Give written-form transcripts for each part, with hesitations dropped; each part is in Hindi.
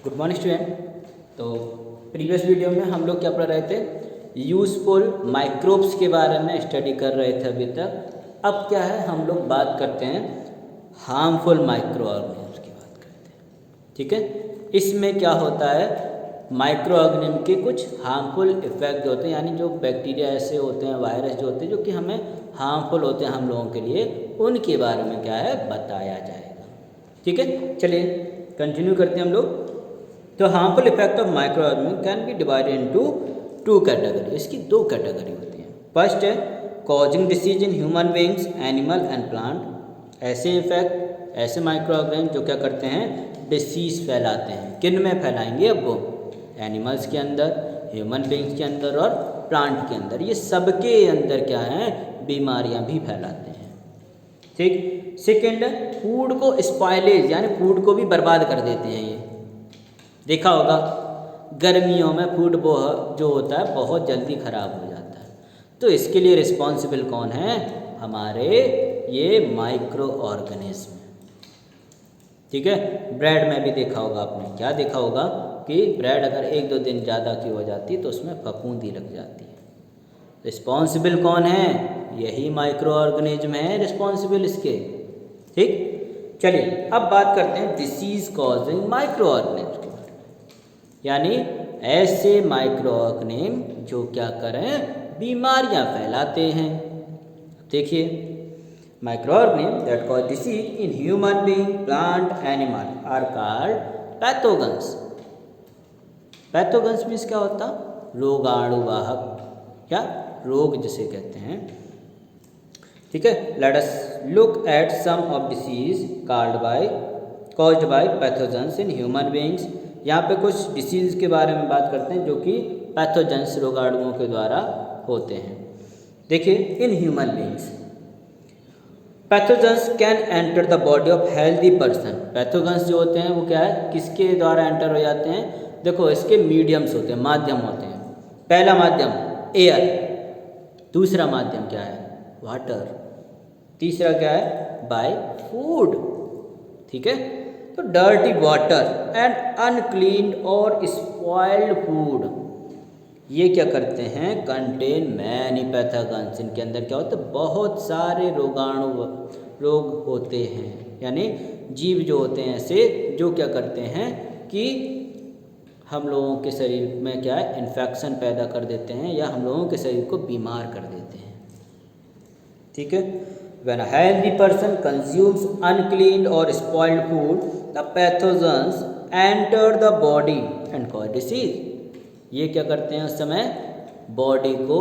Good morning student. तो प्रीवियस वीडियो में हम लोग क्या पढ़ रहे थे, यूजफुल माइक्रोब्स के बारे में स्टडी कर रहे थे अभी तक। अब क्या है, हम लोग बात करते हैं हार्मफुल माइक्रो ऑर्गेनिम्स की बात करते हैं। ठीक है, इसमें क्या होता है, माइक्रो ऑर्गेनिज्म के कुछ हार्मफुल इफेक्ट होते हैं, यानी जो बैक्टीरिया ऐसे होते हैं, वायरस जो होते हैं जो कि हमें हार्मफुल होते हैं हम लोगों के लिए, उनके बारे में क्या है बताया जाएगा। ठीक है, चलिए कंटिन्यू करते हैं हम लोग। तो harmful effect of micro organism can be divided into two category. इसकी दो कैटेगरी होती हैं। फर्स्ट है causing disease in human beings, animal and plant. ऐसे इफेक्ट, ऐसे माइक्रो ऑर्गेनिज्म जो क्या करते हैं, डिसीज फैलाते हैं। किन में फैलाएंगे, अब वो एनिमल्स के अंदर, ह्यूमन बींग्स के अंदर और प्लांट के अंदर। ये सबके अंदर क्या है, बीमारियां भी फैलाते हैं। ठीक। सेकेंड, फूड को स्पॉइलेज, यानी फूड को भी बर्बाद कर देते हैं। ये देखा होगा, गर्मियों में फूड जो होता है बहुत जल्दी ख़राब हो जाता है। तो इसके लिए रिस्पॉन्सिबल कौन है, हमारे ये माइक्रो ऑर्गेनिज्म। ठीक है, ब्रेड में भी देखा होगा आपने, क्या देखा होगा कि ब्रेड अगर एक दो दिन ज़्यादा की हो जाती तो उसमें फफूंदी लग जाती है। रिस्पॉन्सिबल कौन है, यही माइक्रो ऑर्गेनिज्म है रिस्पॉन्सिबल इसके। ठीक, चलिए अब बात करते हैं डिसीज कॉजिंग माइक्रो ऑर्गेनिज्म के बारे में, यानी ऐसे माइक्रो ऑर्गेनिज्म जो क्या करें, बीमारियां फैलाते हैं। देखिए, micro organism that cause disease in human being, plant, animal are called pathogens. Pathogens means क्या होता, रोगाणुवाहक या रोग जिसे कहते हैं। ठीक है, let us look at some of disease caused by pathogens in human beings. यहाँ पे कुछ डिसीज के बारे में बात करते हैं जो कि पैथोजेंस, रोगाणुओं के द्वारा होते हैं। देखिए, इन human beings pathogens can enter the body of healthy person. Pathogens जो होते हैं वो क्या है, किसके द्वारा एंटर हो जाते हैं, देखो इसके मीडियम्स होते हैं, माध्यम होते हैं। पहला माध्यम एयर, दूसरा माध्यम क्या है, वाटर, तीसरा क्या है, बाय फूड। ठीक है, तो डर्टी वाटर एंड अनक्लीन्ड और स्पॉइल्ड फूड, ये क्या करते हैं, कंटेन मैनी पैथोजेंस। इनके अंदर क्या होता है, बहुत सारे रोग होते हैं, यानी जीव जो होते हैं ऐसे जो क्या करते हैं कि हम लोगों के शरीर में क्या है, इन्फेक्शन पैदा कर देते हैं या हम लोगों के शरीर को बीमार कर देते हैं। ठीक है, when a healthy person consumes uncleaned और spoiled food, the pathogens enter the body and cause disease. ये क्या करते हैं, उस समय बॉडी को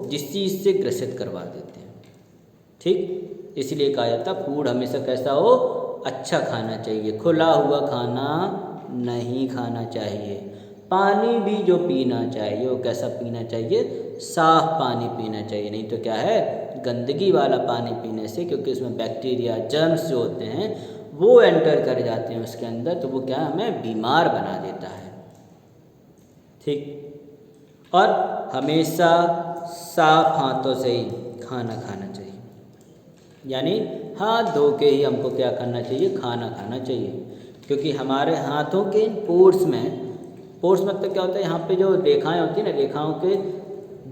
डिसीज से ग्रसित करवा देते हैं। ठीक, इसलिए कहा जाता है फूड हमेशा कैसा हो, अच्छा खाना चाहिए, खुला हुआ खाना नहीं खाना चाहिए। पानी भी जो पीना चाहिए वो कैसा पीना चाहिए, साफ पानी पीना चाहिए। नहीं तो क्या है, गंदगी वाला पानी पीने से, क्योंकि उसमें बैक्टीरिया, जर्म्स जो होते हैं वो एंटर कर जाते हैं उसके अंदर, तो वो क्या हमें बीमार बना देता है। ठीक, और हमेशा साफ हाथों से ही खाना खाना चाहिए, यानी हाथ धो के ही हमको क्या करना चाहिए, खाना खाना चाहिए। क्योंकि हमारे हाथों के पोर्स मतलब क्या होता है, यहाँ पे जो रेखाएं होती हैं ना, रेखाओं के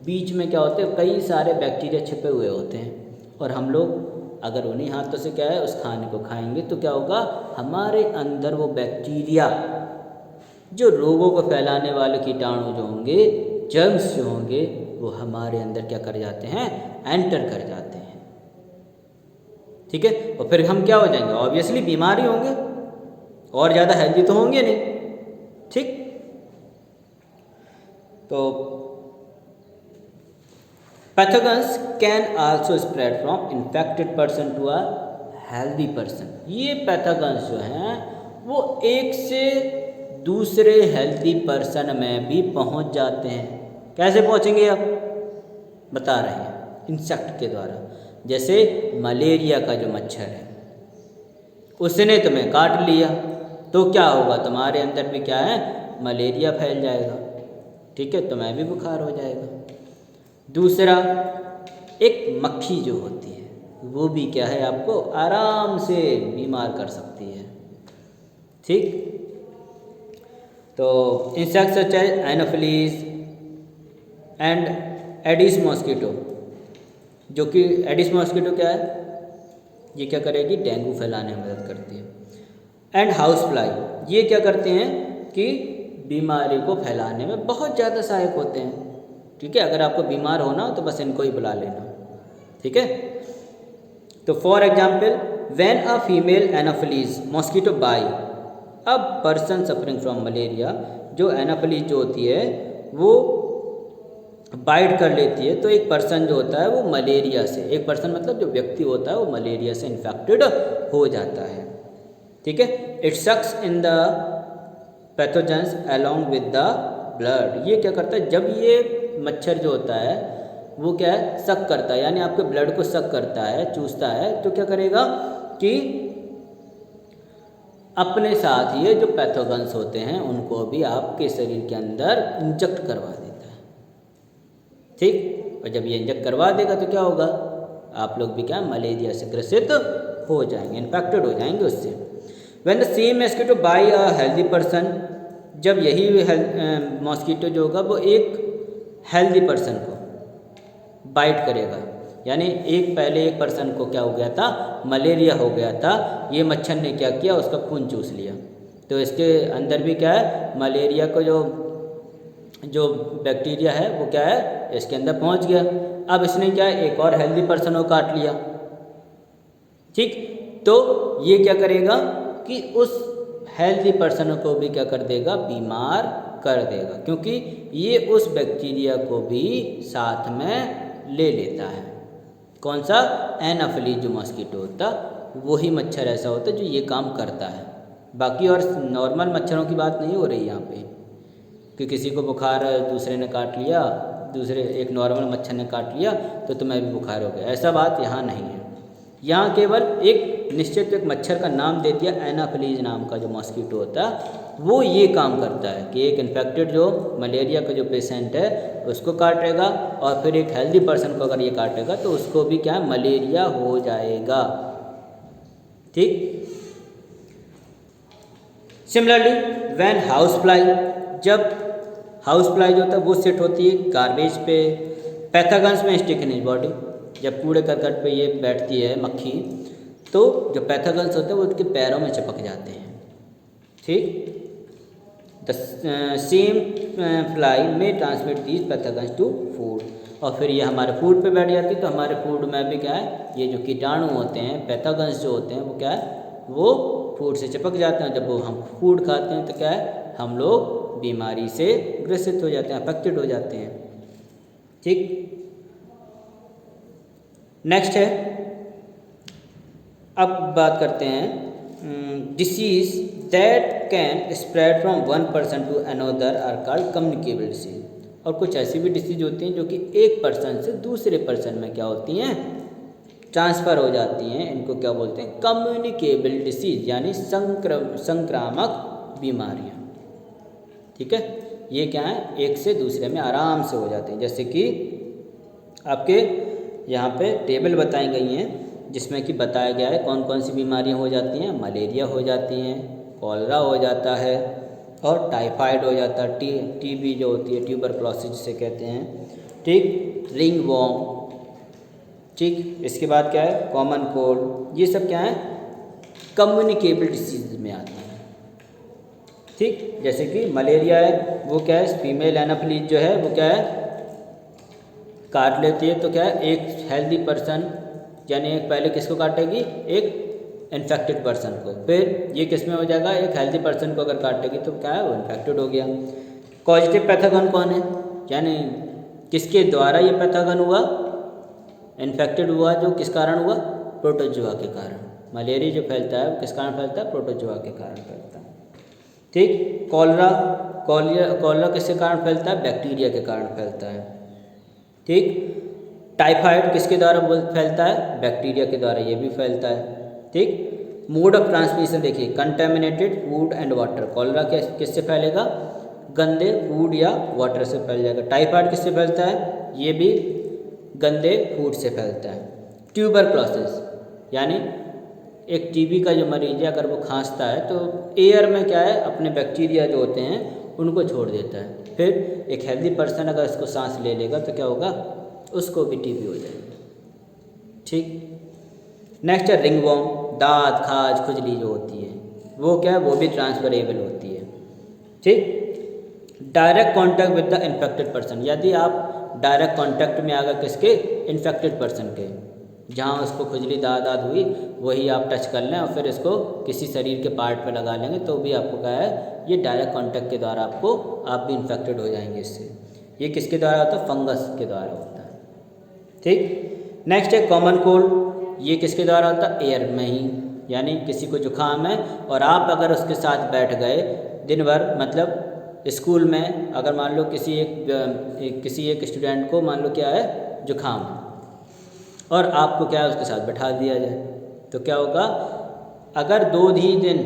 बीच में क्या होते हैं, कई सारे बैक्टीरिया छिपे हुए होते हैं। और हम लोग अगर उन्हीं हाथों से क्या है, उस खाने को खाएंगे तो क्या होगा, हमारे अंदर वो बैक्टीरिया जो रोगों को फैलाने वाले कीटाणु जो होंगे, जर्म्स जो होंगे, वो हमारे अंदर क्या कर जाते हैं, एंटर कर जाते हैं। ठीक है, और फिर हम क्या हो जाएंगे, ऑब्वियसली बीमार ही होंगे, और ज़्यादा हेल्दी तो होंगे नहीं। ठीक, तो pathogens can also spread from infected person to a healthy person. ये पैथोजेंस जो हैं वो एक से दूसरे हेल्दी पर्सन में भी पहुंच जाते हैं। कैसे पहुंचेंगे, अब बता रहे हैं, इंसेक्ट के द्वारा। जैसे मलेरिया का जो मच्छर है, उसने तुम्हें काट लिया तो क्या होगा, तुम्हारे अंदर भी क्या है, मलेरिया फैल जाएगा। ठीक है, तुम्हें भी बुखार हो जाएगा। दूसरा, एक मक्खी जो होती है वो भी क्या है, आपको आराम से बीमार कर सकती है। ठीक, तो insects such as anopheles and aedes mosquito, जो कि एडिस मॉस्किटो क्या है, ये क्या करेगी, डेंगू फैलाने में मदद करती है। एंड हाउस फ्लाई, ये क्या करते हैं कि बीमारी को फैलाने में बहुत ज़्यादा सहायक होते हैं। ठीक है, अगर आपको बीमार होना हो तो बस इनको ही बुला लेना। ठीक है, तो for example when a female Anopheles mosquito by a person suffering from malaria, जो एनाफिलीज जो होती है वो बाइट कर लेती है, तो एक पर्सन जो होता है वो मलेरिया से, एक पर्सन मतलब जो व्यक्ति होता है वो मलेरिया से इन्फेक्टेड हो जाता है। ठीक है, it sucks in the pathogens along with the blood, ये क्या करता है, जब ये मच्छर जो होता है वो क्या है, सक करता है, यानी आपके ब्लड को सक करता है, चूसता है, तो क्या करेगा कि अपने साथ ये जो पैथोजेंस होते हैं उनको भी आपके शरीर के अंदर इंजेक्ट करवा देता है। ठीक, और जब ये इंजेक्ट करवा देगा तो क्या होगा, आप लोग भी क्या मलेरिया से ग्रसित हो जाएंगे, इन्फेक्टेड हो जाएंगे उससे। When the same mosquito by a healthy person, जब यही मॉस्किटो जो होगा वो एक हेल्दी पर्सन को बाइट करेगा, यानी पहले एक पर्सन को क्या हो गया था, मलेरिया हो गया था, ये मच्छर ने क्या किया, उसका खून चूस लिया, तो इसके अंदर भी क्या है, मलेरिया को जो बैक्टीरिया है वो क्या है, इसके अंदर पहुंच गया। अब इसने क्या है, एक और हेल्दी पर्सन को काट लिया। ठीक, तो ये क्या करेगा कि उस हेल्दी पर्सन को भी क्या कर देगा, बीमार कर देगा, क्योंकि ये उस बैक्टीरिया को भी साथ में ले लेता है। कौन सा, एनाफिलीज जो मॉस्किटो होता, वही मच्छर ऐसा होता है जो ये काम करता है। बाकी और नॉर्मल मच्छरों की बात नहीं हो रही यहाँ पे कि किसी को बुखार दूसरे ने काट लिया, दूसरे एक नॉर्मल मच्छर ने काट लिया तो तुम्हें भी बुखार हो गया, ऐसा बात यहाँ नहीं है। यहाँ केवल एक निश्चित एक मच्छर का नाम दे दिया, एनाफिलीज नाम का जो मॉस्किटो होता है वो ये काम करता है कि एक इन्फेक्टेड जो मलेरिया का जो पेशेंट है उसको काटेगा, और फिर एक हेल्दी पर्सन को अगर ये काटेगा तो उसको भी क्या है, मलेरिया हो जाएगा। ठीक, सिमिलरली व्हेन हाउस फ्लाई, जब हाउस फ्लाई जो होता है वो सेट होती है गार्बेज पे, पैथोजेंस में स्टिक इन हिज बॉडी, जब कूड़े करकट पे ये बैठती है मक्खी, तो जो पैथोजेंस होते हैं वो उसके पैरों में चिपक जाते हैं। ठीक, the same fly may transmit these pathogens to food, और फिर ये हमारे फूड पे बैठ जाती है, तो हमारे फूड में भी क्या है, ये जो कीटाणु होते हैं, पैथोजेंस जो होते हैं वो क्या है, वो फूड से चिपक जाते हैं। जब वो हम फूड खाते हैं तो क्या है, हम लोग बीमारी से ग्रसित हो जाते हैं, अफेक्टेड हो जाते हैं। ठीक, नेक्स्ट है, अब बात करते हैं disease that can spread from one person to another are called communicable disease, और कुछ ऐसी भी डिसीज होती हैं जो कि एक पर्सन से दूसरे पर्सन में क्या होती हैं, ट्रांसफ़र हो जाती हैं, इनको क्या बोलते हैं, कम्युनिकेबल डिसीज, यानी संक्रामक बीमारियां। ठीक है, ये क्या है, एक से दूसरे में आराम से हो जाते हैं। जैसे कि आपके यहाँ पे टेबल बताई गई हैं जिसमें कि बताया गया है कौन कौन सी बीमारियां हो जाती हैं, मलेरिया हो जाती हैं, कॉलरा हो जाता है, और टाइफाइड हो जाता है, टीबी जो होती है, ट्यूबरक्लोसिस जिसे कहते हैं। ठीक, रिंग वॉर्म। ठीक, इसके बाद क्या है, कॉमन कोल्ड, ये सब क्या है, कम्युनिकेबल डिसीज में आते हैं। ठीक, जैसे कि मलेरिया है वो क्या है, फीमेल एनाफिलीज जो है वो क्या है, काट लेती है, तो क्या है, एक हेल्दी पर्सन, यानी एक पहले किसको काटेगी, एक इन्फेक्टेड पर्सन को, फिर ये किस में हो जाएगा, एक हेल्दी पर्सन को अगर काटेगी तो क्या है, वो इन्फेक्टेड हो गया। पॉजिटिव पैथोजन कौन है, यानी किसके द्वारा ये पैथोजन हुआ, इन्फेक्टेड हुआ, जो किस कारण हुआ, प्रोटोजुआ के कारण। मलेरिया जो फैलता है वो किस कारण फैलता है, प्रोटोजुआ के कारण फैलता है। ठीक, कॉलरा किसके कारण फैलता है, बैक्टीरिया के कारण फैलता है। ठीक, टाइफाइड किसके द्वारा फैलता है, बैक्टीरिया के द्वारा ये भी फैलता है। ठीक, मोड ऑफ ट्रांसमिशन देखिए, contaminated food and water, cholera किससे फैलेगा, गंदे फूड या वाटर से फैल जाएगा। टाइफाइड किससे फैलता है, ये भी गंदे फूड से फैलता है। ट्यूबरक्लोसिस, यानी एक टीबी का जो मरीज है अगर वो खांसता है तो एयर में क्या है, अपने बैक्टीरिया जो होते हैं उनको छोड़ देता है। फिर एक हेल्दी पर्सन अगर इसको सांस ले लेगा तो क्या होगा, उसको भी टीबी हो जाएगी। ठीक। नेक्स्ट है रिंगवॉर्म, दाद खाज खुजली जो होती है वो क्या है, वो भी ट्रांसफरेबल होती है। ठीक। Direct contact with the infected person, यदि आप डायरेक्ट कॉन्टैक्ट में आ गए किसके, इन्फेक्टेड पर्सन के, जहाँ उसको खुजली दाद हुई वही आप टच कर लें और फिर इसको किसी शरीर के पार्ट पर लगा लेंगे तो भी आपको क्या है, ये डायरेक्ट कॉन्टैक्ट के द्वारा आप भी इन्फेक्टेड हो जाएंगे इससे। ये किसके द्वारा होता है, फंगस के द्वारा होता है। ठीक। नेक्स्ट है कॉमन कोल्ड, ये किसके द्वारा होता है, एयर में ही, यानी किसी को जुकाम है और आप अगर उसके साथ बैठ गए दिन भर, मतलब स्कूल में अगर मान लो किसी एक स्टूडेंट को मान लो क्या है, जुकाम है और आपको क्या है उसके साथ बैठा दिया जाए तो क्या होगा, अगर 2 ही दिन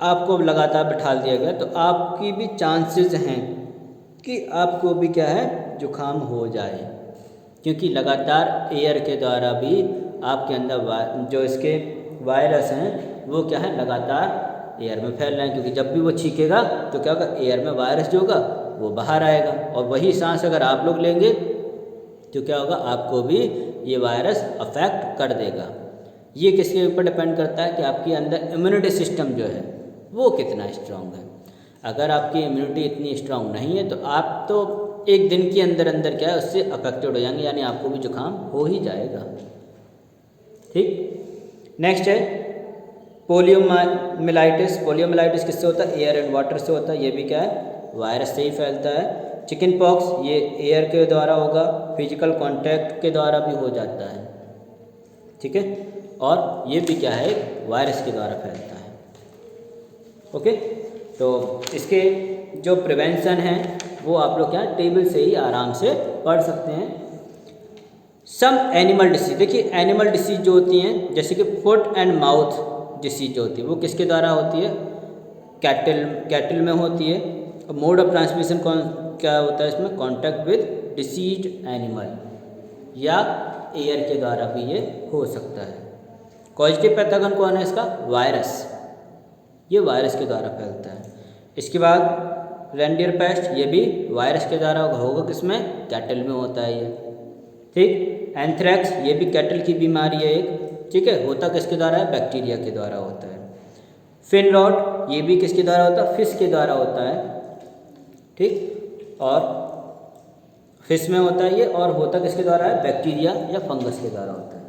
आपको लगातार बैठा दिया गया तो आपकी भी चांसेस हैं कि आपको भी क्या है, जुकाम हो जाए, क्योंकि लगातार एयर के द्वारा भी आपके अंदर जो इसके वायरस हैं वो क्या है, लगातार एयर में फैल रहे हैं, क्योंकि जब भी वो छींकेगा तो क्या होगा, एयर में वायरस जो होगा वो बाहर आएगा और वही सांस अगर आप लोग लेंगे तो क्या होगा, आपको भी ये वायरस अफेक्ट कर देगा। ये किसके ऊपर डिपेंड करता है कि आपके अंदर इम्यूनिटी सिस्टम जो है वो कितना स्ट्रांग है। अगर आपकी इम्यूनिटी इतनी स्ट्रांग नहीं है तो आप तो एक दिन के अंदर अंदर क्या है, उससे अफेक्टेड हो जाएंगे, यानी आपको भी जुकाम हो ही जाएगा। ठीक। नेक्स्ट है पोलियोमाइलाइटिस। पोलियोमाइलाइटिस किससे होता है, एयर एंड वाटर से होता है, ये भी क्या है, वायरस से ही फैलता है। चिकन पॉक्स, ये एयर के द्वारा होगा, फिजिकल कांटेक्ट के द्वारा भी हो जाता है। ठीक है, और ये भी क्या है, वायरस के द्वारा फैलता है। ओके, तो इसके जो प्रिवेंशन है वो आप लोग क्या टेबल से ही आराम से पढ़ सकते हैं। सम एनिमल डिसीज, देखिए एनिमल डिसीज जो होती हैं जैसे कि फुट एंड माउथ डिसीज जो होती है वो किसके द्वारा होती है, कैटल में होती है। मोड ऑफ ट्रांसमिशन क्या होता है इसमें, कांटेक्ट विद डिसीज्ड एनिमल या एयर के द्वारा भी ये हो सकता है। कॉजेटिव पैथोजन कौन है इसका, वायरस, ये वायरस के द्वारा फैलता है। इसके बाद रेंडियर पेस्ट, ये भी वायरस के द्वारा होगा, किसमें, कैटल में होता है ये। ठीक। एंथ्रेक्स, ये भी कैटल की बीमारी है एक, ठीक है, होता किसके द्वारा है, बैक्टीरिया के द्वारा होता है। फिन रॉट, ये भी किसके द्वारा होता है, फिश के द्वारा होता है। ठीक, और फिश में होता है ये, और होता किसके द्वारा है, बैक्टीरिया या फंगस के द्वारा होता है।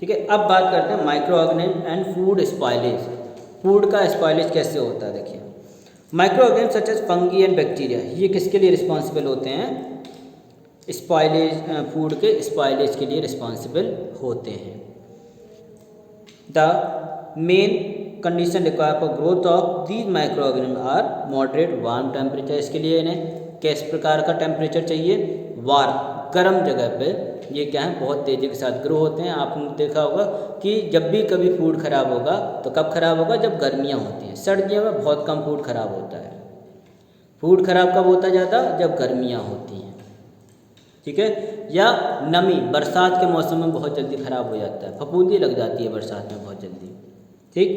ठीक है, अब बात करते हैं micro organism and food spoilage. Food का स्पॉइलेज कैसे होता है, देखिए micro organism such as fungi and bacteria, ये किसके लिए रिस्पॉन्सिबल होते हैं, स्पॉइलेज, फूड के स्पॉइलेज के लिए रिस्पॉन्सिबल होते हैं। The main condition require for growth of these micro organism are moderate warm temperature, इसके लिए इन्हें किस प्रकार का टेम्परेचर चाहिए, वार्म, गर्म जगह पे ये क्या है, बहुत तेज़ी के साथ ग्रो होते हैं। आपने देखा होगा कि जब भी कभी फूड खराब होगा तो कब खराब होगा, जब गर्मियाँ होती हैं। सर्दियों में बहुत कम फूड खराब होता है। फूड खराब कब होता है ज़्यादा, जब गर्मियाँ होती हैं। ठीक है, या नमी, बरसात के मौसम में बहुत जल्दी ख़राब हो जाता है, फफूंदी लग जाती है बरसात में बहुत जल्दी। ठीक,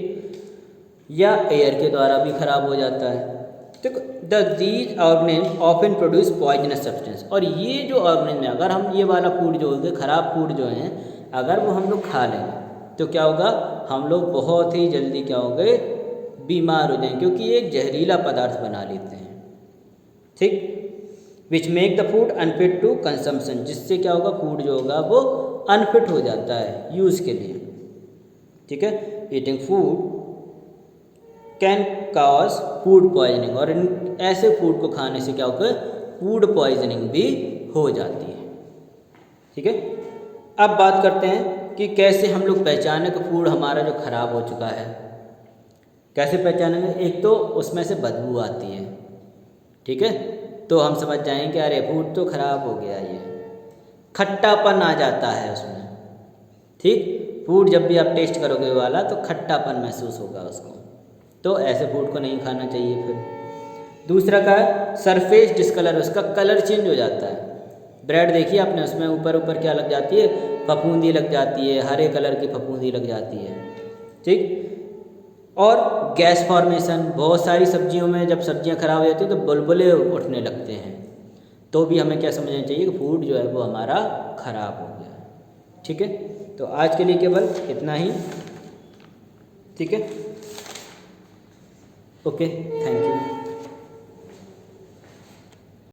या एयर के द्वारा भी खराब हो जाता है। देखो these organism often produce poisonous substance, और ये जो ऑर्गेनिज्म है, अगर हम ये वाला फूड जो होगा, ख़राब फूड जो हैं, अगर वो हम लोग खा लेंगे तो क्या होगा, हम लोग बहुत ही जल्दी क्या होंगे, बीमार हो जाएंगे, क्योंकि ये एक जहरीला पदार्थ बना लेते हैं। ठीक, which make the food unfit to consumption, जिससे क्या होगा, फूड जो होगा वो अनफिट हो जाता है यूज़ के लिए। ठीक है, eating food can cause food poisoning, और इन ऐसे फूड को खाने से क्या होगा, फूड पॉइजनिंग भी हो जाती है। ठीक है, अब बात करते हैं कि कैसे हम लोग पहचाने कि फूड हमारा जो ख़राब हो चुका है, कैसे पहचानेंगे। एक तो उसमें से बदबू आती है, ठीक है, तो हम समझ जाएंगे कि अरे फूड तो ख़राब हो गया, ये खट्टापन आ जाता है उसमें। ठीक, फूड जब भी आप टेस्ट करोगे वाला तो खट्टापन महसूस होगा उसको, तो ऐसे फूड को नहीं खाना चाहिए। फिर दूसरा का है सरफेस डिस्कलर, उसका कलर चेंज हो जाता है। ब्रेड देखिए आपने, उसमें ऊपर ऊपर क्या लग जाती है, फफूंदी लग जाती है, हरे कलर की फफूंदी लग जाती है। ठीक, और गैस फॉर्मेशन, बहुत सारी सब्जियों में जब सब्जियां खराब हो जाती हैं तो बुलबुले उठने लगते हैं, तो भी हमें क्या समझना चाहिए कि फूड जो है वो हमारा ख़राब हो गया है। ठीक है, तो आज के लिए केवल इतना ही। ठीक है, ओके, थैंक यू।